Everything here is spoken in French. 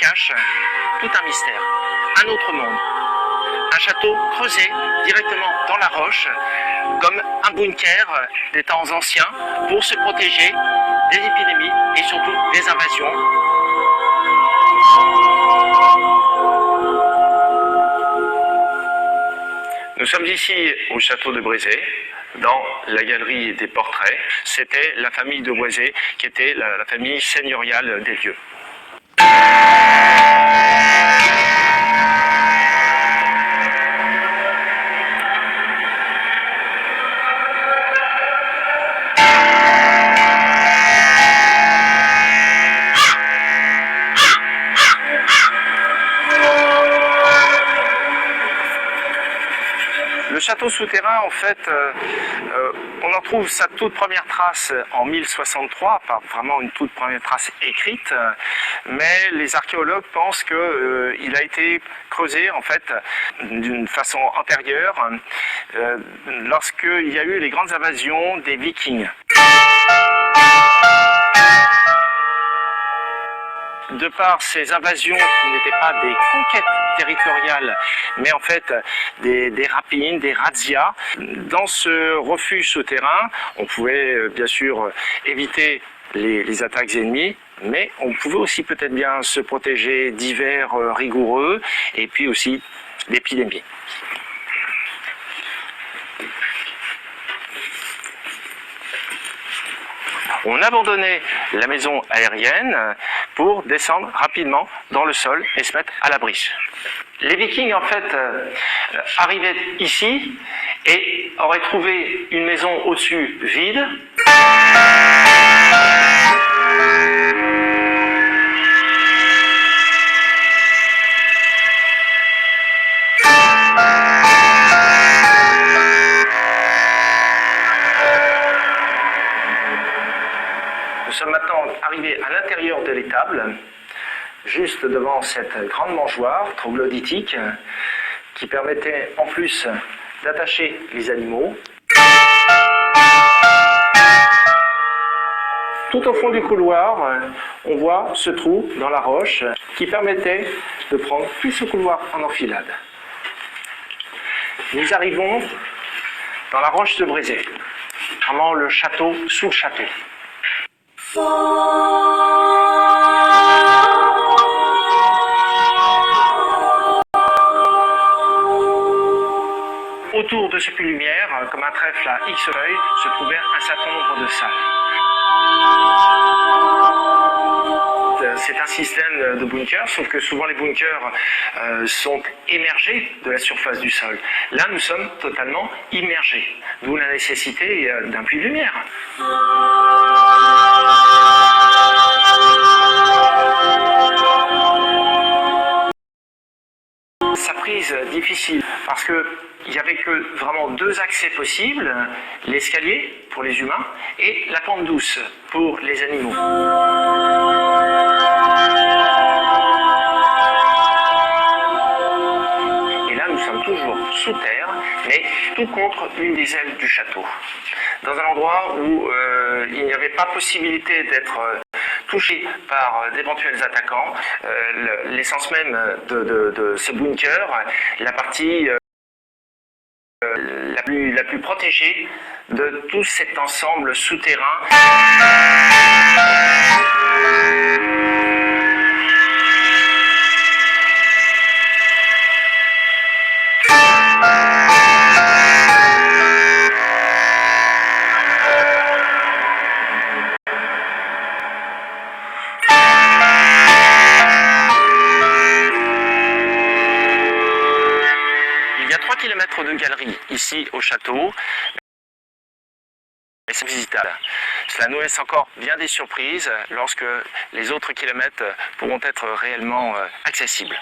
cache tout un mystère, un autre monde. Un château creusé directement dans la roche, comme un bunker des temps anciens, pour se protéger des épidémies et surtout des invasions. Nous sommes ici au château de Brézé, dans la galerie des portraits. C'était la famille de Brézé, qui était la famille seigneuriale des lieux. Le château souterrain, en fait, on en trouve sa toute première trace en 1063, pas vraiment une toute première trace écrite, mais les archéologues pensent qu'il a été creusé, en fait, d'une façon antérieure, lorsqu'il y a eu les grandes invasions des Vikings. De par ces invasions qui n'étaient pas des conquêtes territoriales, mais en fait des rapines, des razzias, dans ce refuge souterrain, on pouvait bien sûr éviter les attaques ennemies, mais on pouvait aussi peut-être bien se protéger d'hivers rigoureux et puis aussi d'épidémies. On abandonnait la maison aérienne pour descendre rapidement dans le sol et se mettre à l'abri. Les Vikings, en fait, arrivaient ici et auraient trouvé une maison au-dessus vide. Nous sommes maintenant arrivés à l'intérieur de l'étable, juste devant cette grande mangeoire troglodytique qui permettait en plus d'attacher les animaux. Tout au fond du couloir, on voit ce trou dans la roche qui permettait de prendre tout ce couloir en enfilade. Nous arrivons dans la roche de Brézé, vraiment le château sous le château. Autour de ce puits lumière, comme un trèfle à X feuilles, se trouvait un certain nombre de salles. C'est un système de bunkers, sauf que souvent les bunkers sont émergés de la surface du sol. Là, nous sommes totalement immergés, d'où la nécessité d'un puits de lumière. Sa prise difficile parce qu'il n'y avait que vraiment deux accès possibles, l'escalier pour les humains et la pente douce pour les animaux. Et là nous sommes toujours sous terre, mais tout contre une des ailes du château. Dans un endroit où il n'y avait pas possibilité d'être touché par d'éventuels attaquants. L'essence même de ce bunker, la partie la plus protégée de tout cet ensemble souterrain. Il y a 3 km de galerie ici au château, et c'est visitable. Cela nous laisse encore bien des surprises lorsque les autres kilomètres pourront être réellement accessibles.